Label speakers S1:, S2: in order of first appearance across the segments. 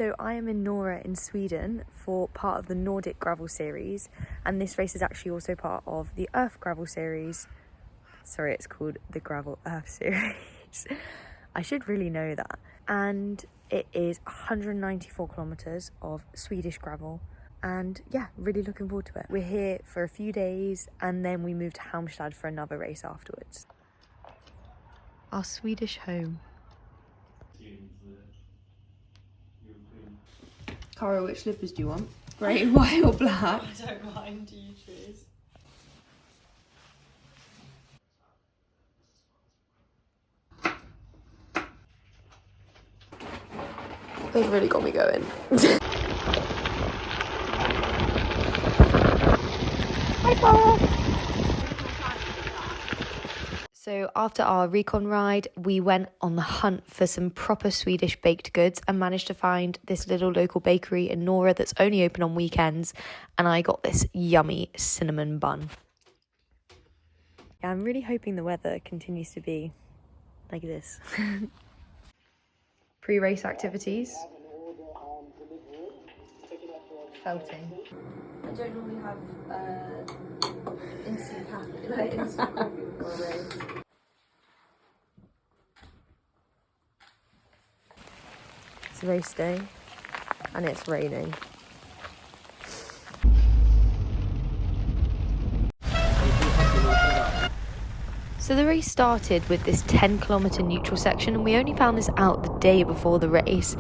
S1: So I am in Nora in Sweden for part of the Nordic Gravel Series, and this race is actually also part of the Earth Gravel Series. Sorry, it's called the Gravel Earth Series. I should really know that. And it is 194 kilometres of Swedish gravel. And yeah, really looking forward to it. We're here for a few days and then we move to Halmstad for another race afterwards. Our Swedish home. Cara, which slippers do you want? Grey, white or black?
S2: I don't mind, you choose.
S1: They've really got me going. Hi, Cara! So after our recon ride, we went on the hunt for some proper Swedish baked goods and managed to find this little local bakery in Nora that's only open on weekends, and I got this yummy cinnamon bun. Yeah, I'm really hoping the weather continues to be like this. Pre-race activities. Felting. I don't normally have instant coffee before a race. It's race day and it's raining. So the race started with this 10-kilometre neutral section, and we only found this out the day before the race.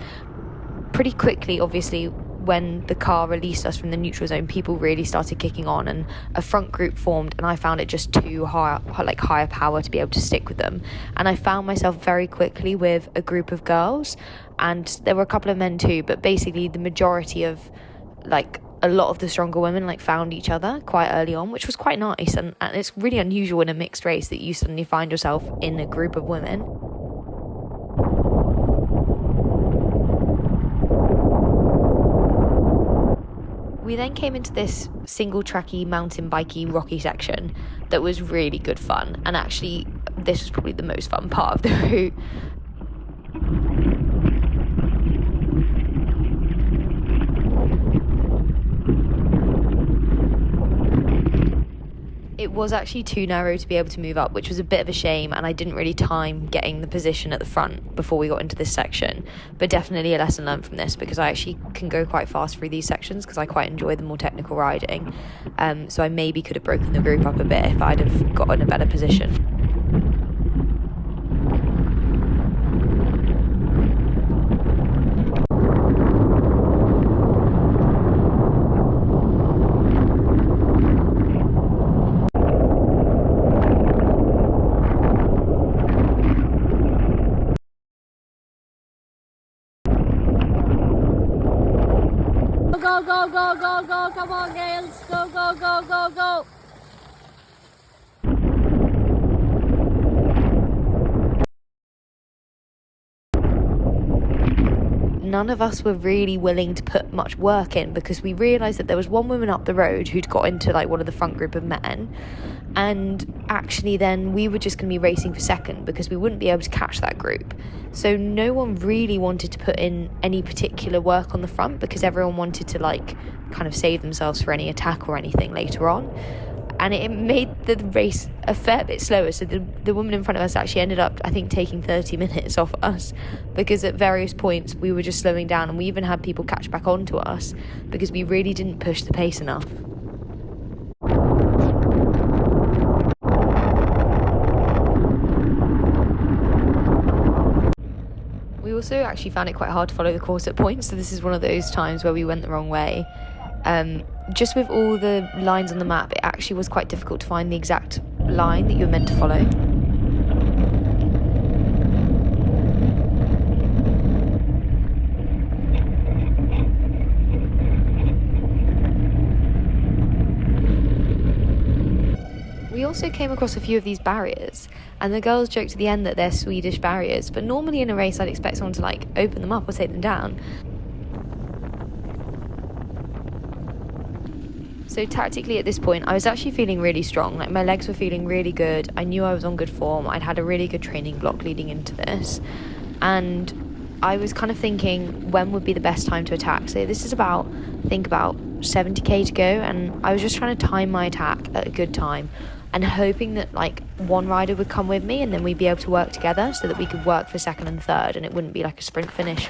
S1: Pretty quickly, obviously, when the car released us from the neutral zone, people really started kicking on and a front group formed, and I found it just too higher power to be able to stick with them. And I found myself very quickly with a group of girls, and there were a couple of men too, but basically the majority of a lot of the stronger women found each other quite early on, which was quite nice, and it's really unusual in a mixed race that you suddenly find yourself in a group of women. We then came into this single tracky, mountain bikey, rocky section that was really good fun, and actually this was probably the most fun part of the route. It was actually too narrow to be able to move up, which was a bit of a shame, and I didn't really time getting the position at the front before we got into this section. But definitely a lesson learned from this, because I actually can go quite fast through these sections because I quite enjoy the more technical riding. So I maybe could have broken the group up a bit if I'd have gotten a better position.
S2: Go, go, go, go, go, come on, girls, go, go, go, go, go.
S1: None of us were really willing to put much work in, because we realised that there was one woman up the road who'd got into one of the front group of men, and actually then we were just going to be racing for second because we wouldn't be able to catch that group. So no one really wanted to put in any particular work on the front, because everyone wanted to kind of save themselves for any attack or anything later on. And it made the race a fair bit slower. So the woman in front of us actually ended up, I think, taking 30 minutes off us, because at various points we were just slowing down, and we even had people catch back onto us because we really didn't push the pace enough. We also actually found it quite hard to follow the course at points, so this is one of those times where we went the wrong way. Just with all the lines on the map, it actually was quite difficult to find the exact line that you were meant to follow. We also came across a few of these barriers, and the girls joked at the end that they're Swedish barriers, but normally in a race I'd expect someone to open them up or take them down. So tactically at this point, I was actually feeling really strong. My legs were feeling really good. I knew I was on good form. I'd had a really good training block leading into this. And I was kind of thinking when would be the best time to attack. So this is about 70k to go, and I was just trying to time my attack at a good time and hoping that like one rider would come with me and then we'd be able to work together so that we could work for second and third and it wouldn't be like a sprint finish.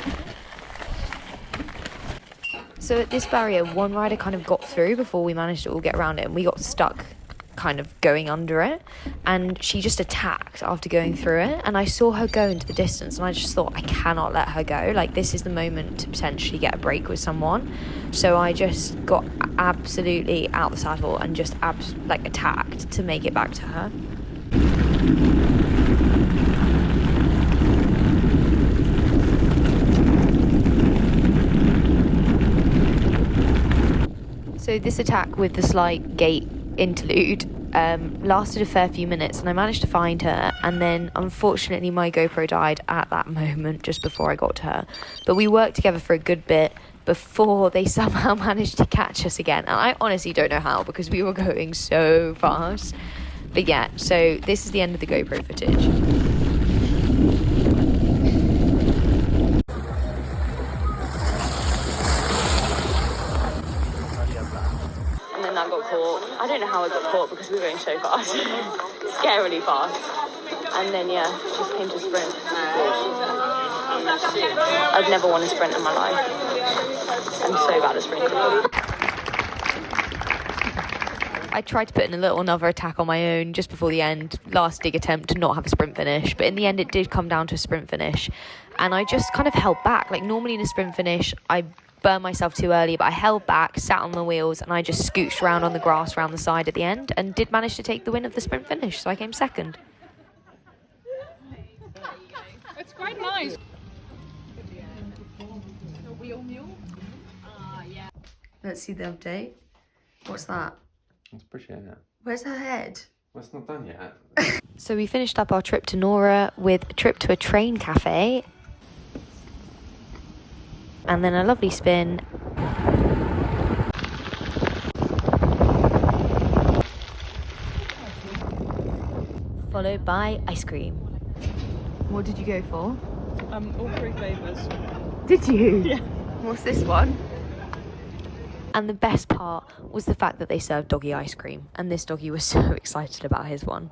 S1: So at this barrier, one rider kind of got through before we managed to all get around it, and we got stuck kind of going under it, and she just attacked after going through it, and I saw her go into the distance and I just thought, I cannot let her go. Like, this is the moment to potentially get a break with someone. So I just got absolutely out the saddle and just attacked to make it back to her. So this attack with the slight gate interlude lasted a fair few minutes, and I managed to find her, and then unfortunately my GoPro died at that moment just before I got to her. But we worked together for a good bit before they somehow managed to catch us again, and I honestly don't know how because we were going so fast. But yeah, so this is the end of the GoPro footage. I got caught. I don't know how I got caught because we were going so fast. Scarily fast. And then yeah, just came to sprint. I've never won a sprint in my life. I'm so bad at sprinting. I tried to put in a little another attack on my own just before the end, last dig attempt to not have a sprint finish, but in the end it did come down to a sprint finish, and I just kind of held back. Like, normally in a sprint finish I burn myself too early, but I held back, sat on the wheels, and I just scooched around on the grass around the side at the end and did manage to take the win of the sprint finish, so I came second.
S3: It's quite nice.
S1: Let's see the update. What's that?
S4: Let's push it out.
S1: Where's her head?
S4: Well, it's not done yet.
S1: So we finished up our trip to Nora with a trip to a train cafe and then a lovely spin. Followed by ice cream. What did you go for?
S3: All 3 flavours.
S1: Did you?
S3: Yeah.
S1: What's this one? And the best part was the fact that they served doggy ice cream, and this doggy was so excited about his one.